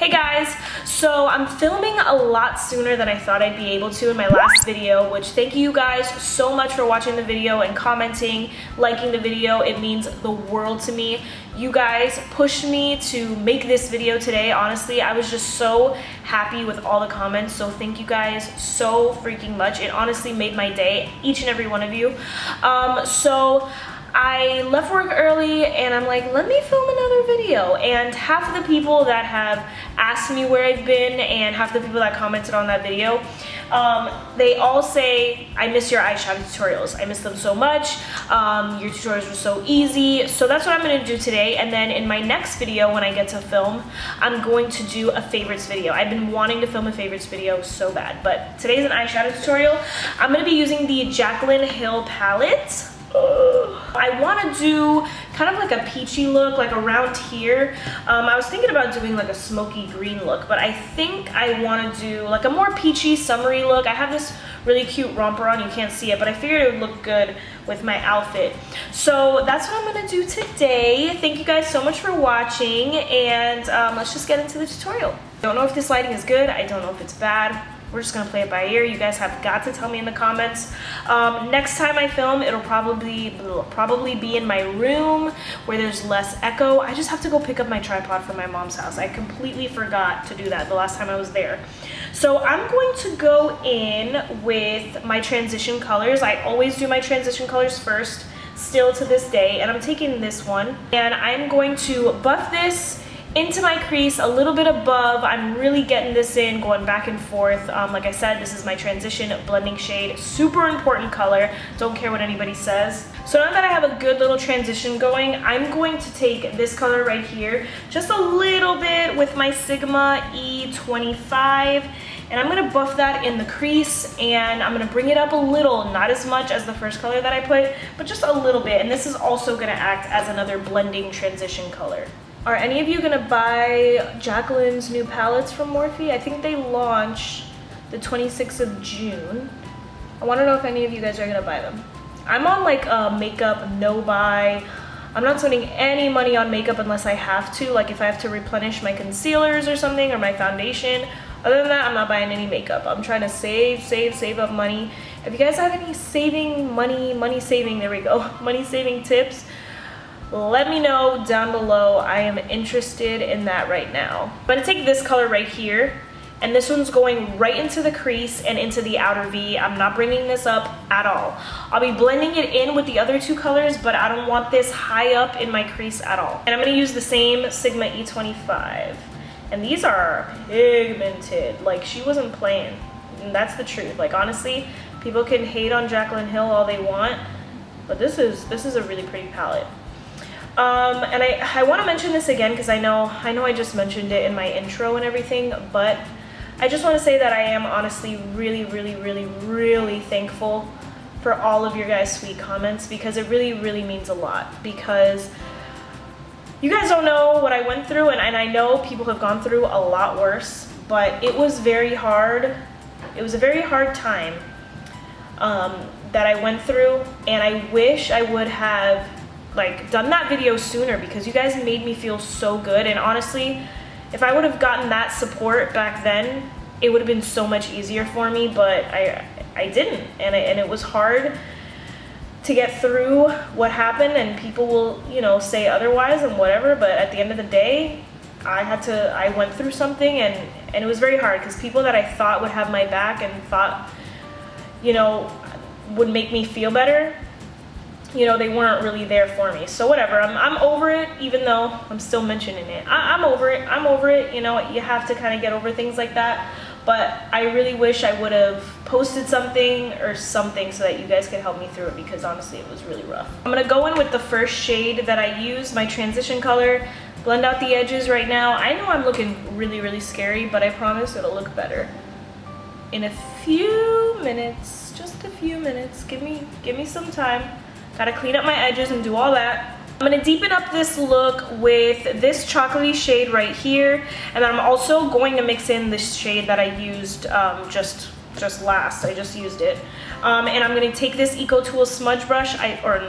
Hey guys, so I'm filming a lot sooner than I thought I'd be able to in my last video, which thank you guys so much for watching the video and commenting, liking the video. It means the world to me. You guys pushed me to make this video today. Honestly, I was just so happy with all the comments, so thank you guys so freaking much. It honestly made my day, each and every one of you. So I left work early and I'm like, let me film another video. And half of the people that have asked me where I've been and half the people that commented on that video, they all say, I miss your eyeshadow tutorials. I miss them so much. Your tutorials were so easy. So that's what I'm gonna do today. And then in my next video, when I get to film, I'm going to do a favorites video. I've been wanting to film a favorites video so bad, but today's an eyeshadow tutorial. I'm gonna be using the Jaclyn Hill palette. I want to do kind of like a peachy look, like around here. I was thinking about doing like a smoky green look, but I think I want to do like a more peachy, summery look. I have this really cute romper on, you can't see it, but I figured it would look good with my outfit. So that's what I'm going to do today. Thank you guys so much for watching, and let's just get into the tutorial. I don't know if this lighting is good, I don't know if it's bad. We're just gonna play it by ear. You guys have got to tell me in the comments. Next time I film, it'll probably be in my room where there's less echo. I just have to go pick up my tripod from my mom's house. I completely forgot to do that the last time I was there. So I'm going to go in with my transition colors. I always do my transition colors first, still to this day, and I'm taking this one. And I'm going to buff this into my crease a little bit above. I'm really getting this in, going back and forth. Like I said, this is my transition blending shade. Super important color. Don't care what anybody says. So now that I have a good little transition going, I'm going to take this color right here, just a little bit with my Sigma E25. And I'm gonna buff that in the crease, and I'm gonna bring it up a little, not as much as the first color that I put, but just a little bit. And this is also gonna act as another blending transition color. Are any of you gonna buy Jaclyn's new palettes from Morphe? I think they launch the 26th of June. I wanna know if any of you guys are gonna buy them. I'm on like a makeup no buy. I'm not spending any money on makeup unless I have to, like if I have to replenish my concealers or something, or my foundation. Other than that, I'm not buying any makeup. I'm trying to save up money. If you guys have any saving money saving, there we go, money saving tips, let me know down below. I am interested in that right now. I'm gonna take this color right here, and this one's going right into the crease and into the outer V. I'm not bringing this up at all. I'll be blending it in with the other two colors, but I don't want this high up in my crease at all. And I'm gonna use the same Sigma E25. And these are pigmented. Like, she wasn't playing. And that's the truth. Like, honestly, people can hate on Jaclyn Hill all they want, but this is a really pretty palette. And I want to mention this again because I know I just mentioned it in my intro and everything, but I just want to say that I am honestly really thankful for all of your guys' sweet comments, because it really means a lot. Because you guys don't know what I went through, and I know people have gone through a lot worse, but it was very hard. It was a very hard time that I went through, and I wish I would have like done that video sooner, because you guys made me feel so good. And honestly, if I would have gotten that support back then, it would have been so much easier for me, but I didn't, and it was hard to get through what happened, and people will, you know, say otherwise and whatever, but at the end of the day, I went through something, and it was very hard, because people that I thought would have my back and thought, you know, would make me feel better, you know, they weren't really there for me. So whatever, I'm over it, even though I'm still mentioning it. I'm over it, you know, you have to kind of get over things like that. But I really wish I would have posted something or something so that you guys could help me through it, because honestly, it was really rough. I'm gonna go in with the first shade that I used, my transition color, blend out the edges right now. I know I'm looking really scary, but I promise it'll look better in a few minutes, just a few minutes. Give me some time. Gotta clean up my edges and do all that. I'm gonna deepen up this look with this chocolatey shade right here, and then I'm also going to mix in this shade that I used just last. I just used it. And I'm gonna take this Eco Tool smudge brush,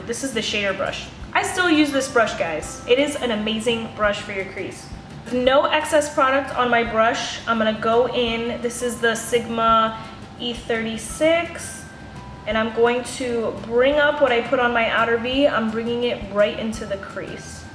this is the shader brush. I still use this brush, guys. It is an amazing brush for your crease. With no excess product on my brush, I'm gonna go in, this is the Sigma E36, and I'm going to bring up what I put on my outer V. I'm bringing it right into the crease.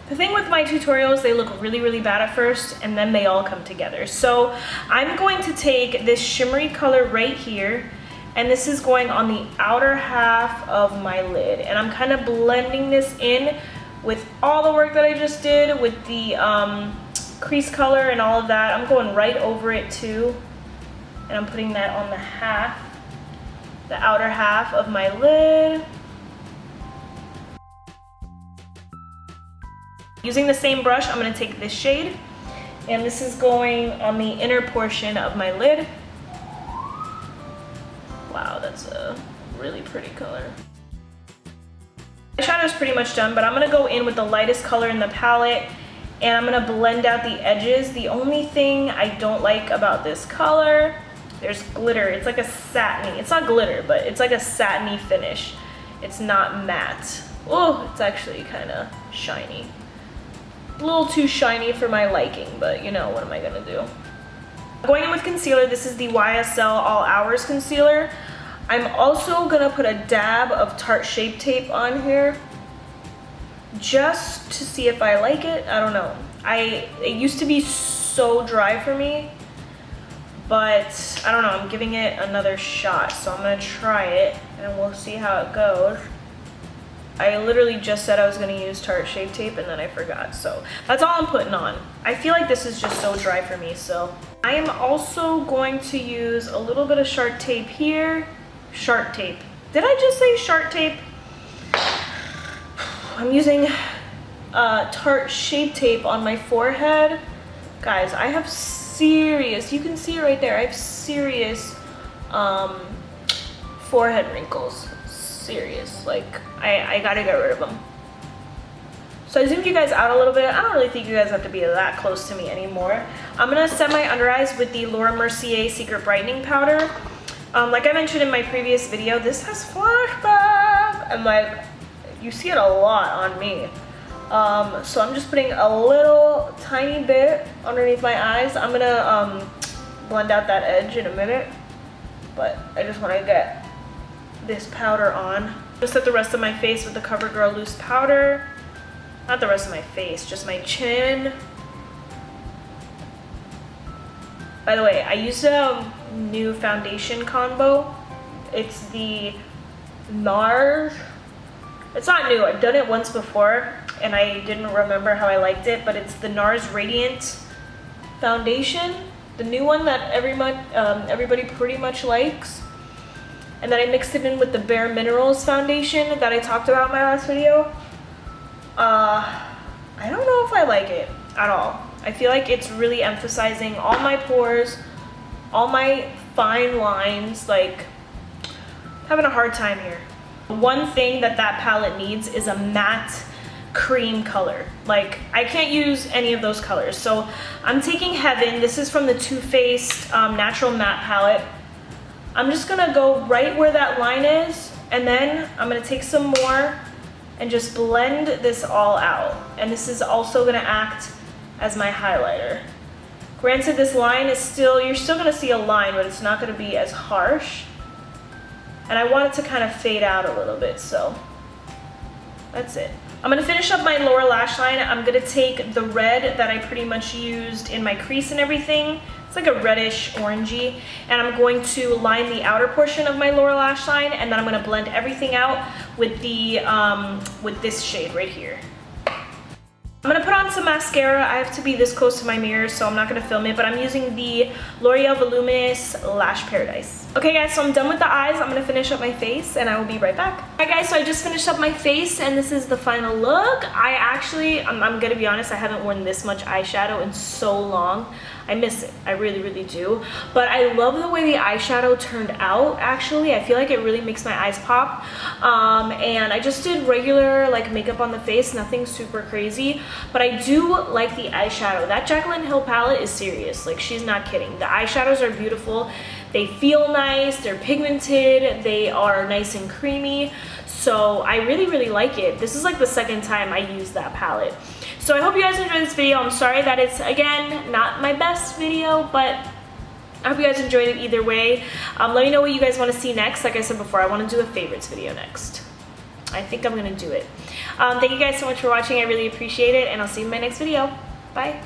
The thing with my tutorials, they look really, really bad at first, and then they all come together. So I'm going to take this shimmery color right here, and this is going on the outer half of my lid. And I'm kind of blending this in with all the work that I just did with the crease color and all of that. I'm going right over it too, and I'm putting that on the outer half of my lid. Using the same brush, I'm going to take this shade, and this is going on the inner portion of my lid. Wow, that's a really pretty color. Eyeshadow is pretty much done, but I'm going to go in with the lightest color in the palette, and I'm going to blend out the edges. The only thing I don't like about this color, there's glitter. It's like a satiny, it's not glitter, but it's like a satiny finish. It's not matte. Oh, it's actually kind of shiny. A little too shiny for my liking, but you know, what am I gonna do? Going in with concealer, this is the YSL All Hours Concealer. I'm also gonna put a dab of Tarte Shape Tape on here, just to see if I like it. I don't know. It used to be so dry for me, but I don't know, I'm giving it another shot, so I'm gonna try it, and we'll see how it goes. I literally just said I was going to use Tarte Shape Tape and then I forgot, so that's all I'm putting on. I feel like this is just so dry for me, so I am also going to use a little bit of Shark Tape here. Shark Tape. Did I just say Shark Tape? I'm using Tarte Shape Tape on my forehead. Guys, I have serious, you can see right there, I have serious forehead wrinkles. Serious, like I gotta get rid of them. So I zoomed you guys out a little bit. I don't really think you guys have to be that close to me anymore. I'm gonna set my under eyes with the Laura Mercier Secret Brightening Powder. Like I mentioned in my previous video, this has flashback, and like you see it a lot on me. So I'm just putting a little tiny bit underneath my eyes. I'm gonna blend out that edge in a minute, but I just want to get this powder on. I'm gonna set the rest of my face with the Covergirl loose powder. Not the rest of my face, just my chin. By the way, I used a new foundation combo. It's the Nars. It's not new, I've done it once before and I didn't remember how I liked it, but it's the Nars Radiant foundation, the new one that everybody pretty much likes. And then I mixed it in with the Bare Minerals foundation that I talked about in my last video. I don't know if I like it at all. I feel like it's really emphasizing all my pores, all my fine lines, like having a hard time here. One thing that palette needs is a matte cream color. Like I can't use any of those colors. So I'm taking Heaven. This is from the Too Faced Natural Matte palette. I'm just gonna go right where that line is, and then I'm gonna take some more and just blend this all out. And this is also gonna act as my highlighter. Granted, this line is still, you're still gonna see a line, but it's not gonna be as harsh. And I want it to kind of fade out a little bit, so that's it. I'm gonna finish up my lower lash line. I'm gonna take the red that I pretty much used in my crease and everything. It's like a reddish orangey, and I'm going to line the outer portion of my lower lash line, and then I'm going to blend everything out with the with this shade right here. I'm going to put on some mascara. I have to be this close to my mirror, so I'm not going to film it, but I'm using the L'Oreal Voluminous Lash Paradise. Okay guys, so I'm done with the eyes. I'm going to finish up my face, and I will be right back. Alright guys, so I just finished up my face, and this is the final look. I'm going to be honest, I haven't worn this much eyeshadow in so long. I miss it. I really, really do. But I love the way the eyeshadow turned out, actually. I feel like it really makes my eyes pop. And I just did regular like makeup on the face, nothing super crazy. But I do like the eyeshadow. That Jaclyn Hill palette is serious. Like, she's not kidding. The eyeshadows are beautiful. They feel nice. They're pigmented. They are nice and creamy. So I really like it. This is like the second time I used that palette. So I hope you guys enjoyed this video. I'm sorry that it's, again, not my best video, but I hope you guys enjoyed it either way. Let me know what you guys want to see next. Like I said before, I want to do a favorites video next. I think I'm going to do it. Thank you guys so much for watching. I really appreciate it, and I'll see you in my next video. Bye.